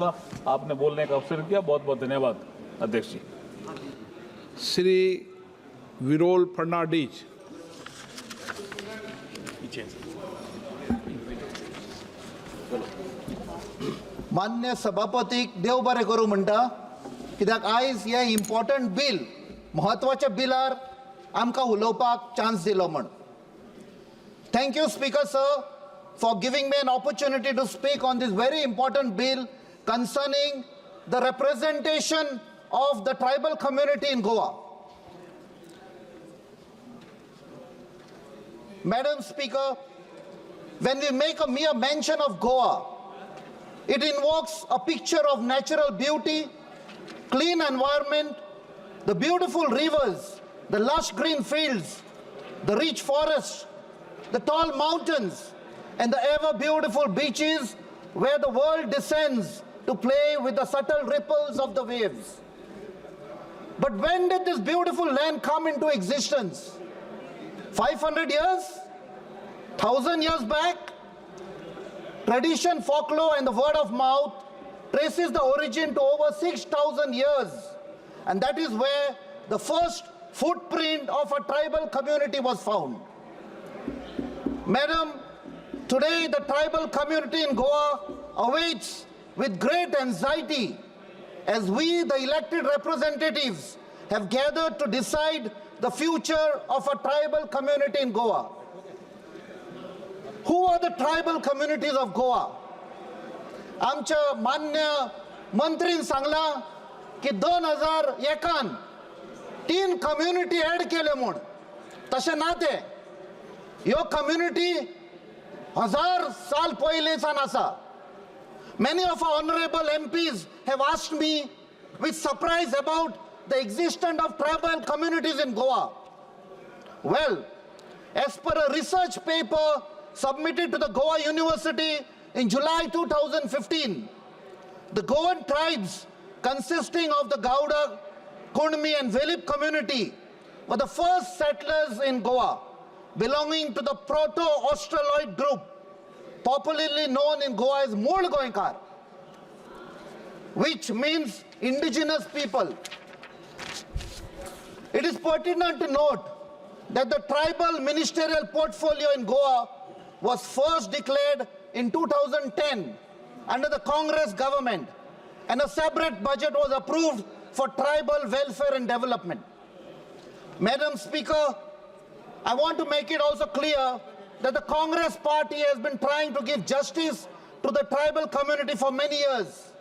आपने बोलने का अवसर किया, बहुत बहुत धन्यवाद अध्यक्ष जी। श्री विरोल फर्नांडीज। मान्य सभापतीक देव बरें करूं म्हणटा, कित्याक आयज हे इम्पॉर्टंट बिल, महत्वाच्या बिलार आमकां उलोवपाक चान्स दिलो म्हण. Thank you, Speaker Sir, for giving me an opportunity to speak on this very important bill concerning the representation of the tribal community in Goa. Madam Speaker, when we make a mere mention of Goa, it invokes a picture of natural beauty, clean environment, the beautiful rivers, the lush green fields, the rich forests, the tall mountains, and the ever beautiful beaches where the world descends to play with the subtle ripples of the waves. But when did this beautiful land come into existence? 500 years? 1,000 years back? Tradition, folklore, and the word of mouth traces the origin to over 6,000 years. And that is where the first footprint of a tribal community was found. Madam, today the tribal community in Goa awaits with great anxiety as we, the elected representatives, have gathered to decide the future of a tribal community in Goa. Who are the tribal communities of Goa? आमच्या मान्य मंत्रीन सांगला की 2001 3 community add केले म्हूण. तशें ना तें. ह्यो community 1000 साल पयलींसान आसा. Many of our honorable MPs have asked me with surprise about the existence of tribal communities in Goa. Well, as per a research paper submitted to the Goa University in July 2015, the Goan tribes consisting of the Gauda, Kundmi and Velip community were the first settlers in Goa, belonging to the Proto-Australoid group, popularly known in Goa as Mool Goenkar, which means indigenous people. It is pertinent to note that the tribal ministerial portfolio in Goa was first declared in 2010 under the Congress government, and a separate budget was approved for tribal welfare and development. Madam Speaker, I want to make it also clear that the Congress party has been trying to give justice to the tribal community for many years.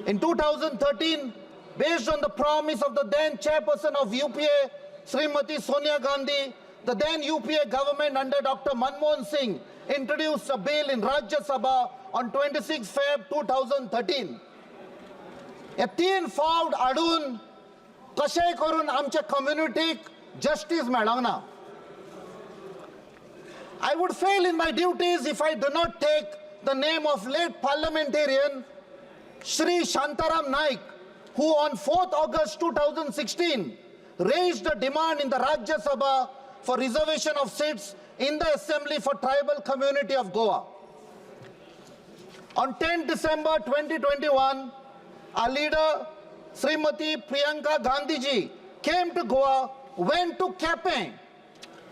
In 2013, based on the promise of the then chairperson of UPA, Srimati Sonia Gandhi, the then UPA government under Dr. Manmohan Singh introduced a bill in Rajya Sabha on 26 Feb 2013. हे 3 फावट आडून कशेय करून आमच्या कम्युनिटीक justice मेळोंक ना. I would fail in my duties if I do not take the name of late parliamentarian Shri Shantaram Naik, who on 4th August 2016 raised a demand in the Rajya Sabha for reservation of seats in the Assembly for tribal community of Goa. On 10 December 2021, our leader Srimati Priyanka Gandhiji came to Goa, went to Kapen,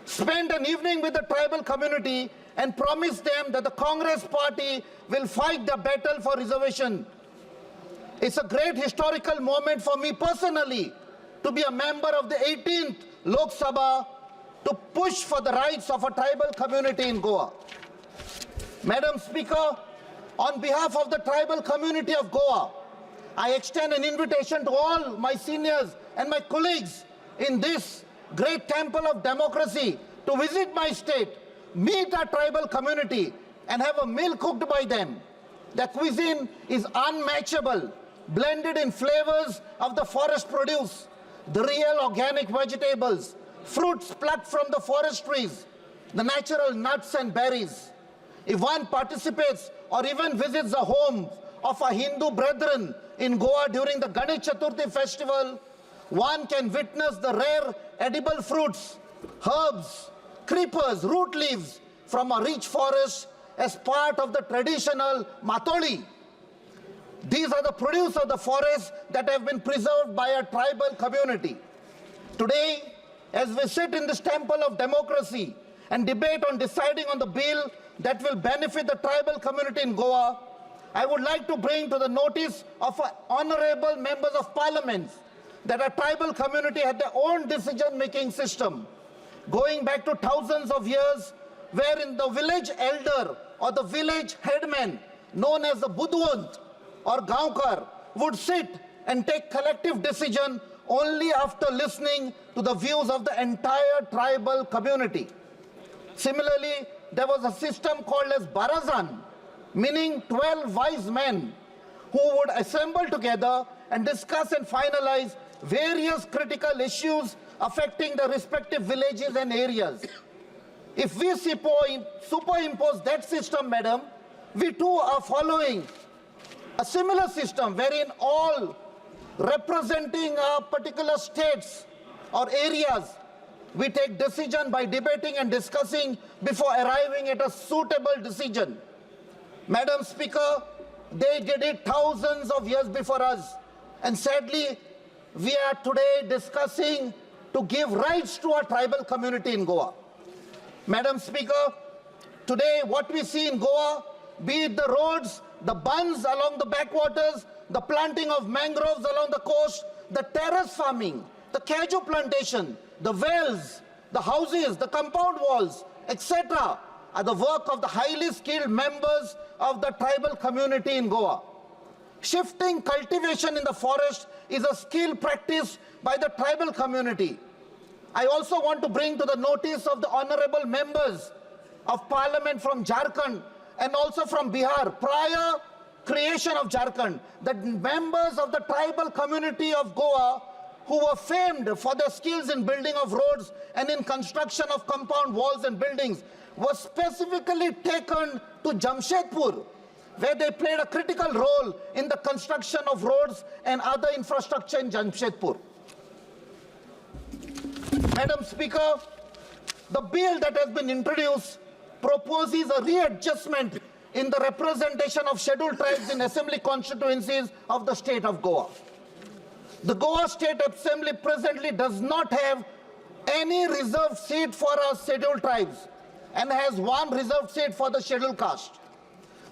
spent an evening with the tribal community and promised them that the Congress party will fight the battle for reservation. It's a great historical moment for me personally to be a member of the 18th Lok Sabha to push for the rights of a tribal community in Goa. Madam Speaker, on behalf of the tribal community of Goa, I extend an invitation to all my seniors and my colleagues in this great temple of democracy to visit my state, meet our tribal community and have a meal cooked by them. The cuisine is unmatchable, blended in flavors of the forest produce, the real organic vegetables, fruits plucked from the forest trees, the natural nuts and berries. If one participates or even visits the home of our Hindu brethren in Goa during the Ganesh Chaturthi festival, one can witness the rare edible fruits, herbs, creepers, root leaves from a rich forest as part of the traditional matoli. These are the produce of the forests that have been preserved by a tribal community. Today, as we sit in this temple of democracy and debate on deciding on the bill that will benefit the tribal community in Goa, I would like to bring to the notice of honorable members of parliament that a tribal community had their own decision-making system going back to thousands of years, wherein the village elder or the village headman, known as the Budwant or Gaonkar, would sit and take collective decision only after listening to the views of the entire tribal community. Similarly, there was a system called as Barazan, meaning 12 wise men who would assemble together and discuss and finalize various critical issues affecting the respective villages and areas. If we superimpose that system, madam, we too are following a similar system wherein all representing particular states or areas, we take decision by debating and discussing before arriving at a suitable decision. Madam Speaker, they did it thousands of years before us, and sadly, we are today discussing to give rights to our tribal community in Goa. Madam Speaker, today what we see in Goa, be it the roads, the bunds along the backwaters, the planting of mangroves along the coast, the terrace farming, the cashew plantation, the wells, the houses, the compound walls, etc., are the work of the highly skilled members of the tribal community in Goa. Shifting cultivation in the forest is a skill practiced by the tribal community. I also want to bring to the notice of the honorable members of parliament from Jharkhand and also from Bihar, prior creation of Jharkhand, that members of the tribal community of Goa who were famed for their skills in building of roads and in construction of compound walls and buildings were specifically taken to Jamshedpur, where they played a critical role in the construction of roads and other infrastructure in Jamshedpur. Madam Speaker, the bill that has been introduced proposes a readjustment in the representation of scheduled tribes in Assembly Constituencies of the state of Goa. The Goa State Assembly presently does not have any reserved seat for our scheduled tribes and has one reserved seat for the scheduled caste.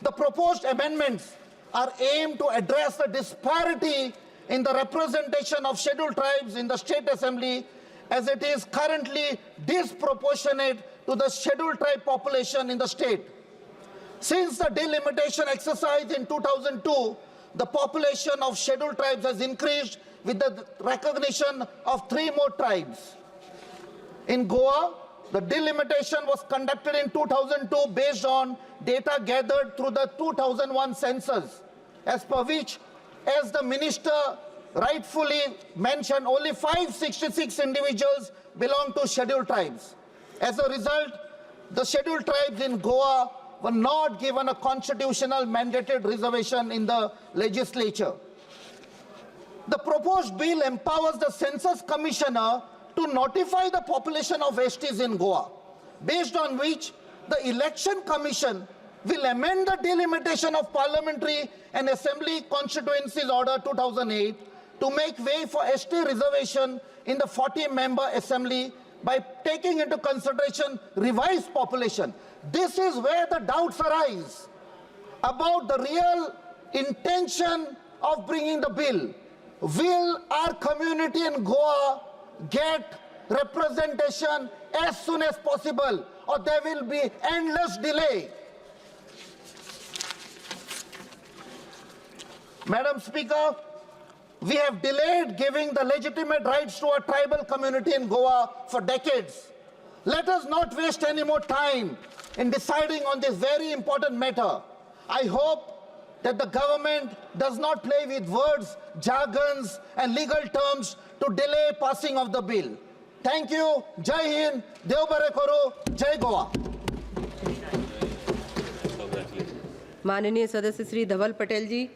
The proposed amendments are aimed to address the disparity in the representation of scheduled tribes in the State Assembly, as it is currently disproportionate to the scheduled tribe population in the state. Since the delimitation exercise in 2002, the population of scheduled tribes has increased with the recognition of 3 more tribes. In Goa, the delimitation was conducted in 2002 based on data gathered through the 2001 census, as per which, as the minister rightfully mentioned, only 566 individuals belong to scheduled tribes. As a result, the scheduled tribes in Goa were not given a constitutional mandated reservation in the legislature. The proposed bill empowers the Census Commissioner to notify the population of STs in Goa, based on which the Election Commission will amend the delimitation of Parliamentary and Assembly Constituencies Order 2008 to make way for ST reservation in the 40-member Assembly by taking into consideration revised population. This is where the doubts arise about the real intention of bringing the bill. Will our community in Goa get representation as soon as possible, or there will be endless delay? Madam Speaker, we have delayed giving the legitimate rights to our tribal community in Goa for decades. Let us not waste any more time in deciding on this very important matter. I hope that the government does not play with words, jargons, and legal terms to delay passing of the bill. Thank you. Jai Hind, Dev Bare Karo, Jai Goa. माननीय सदस्य श्री धवल पटेल जी।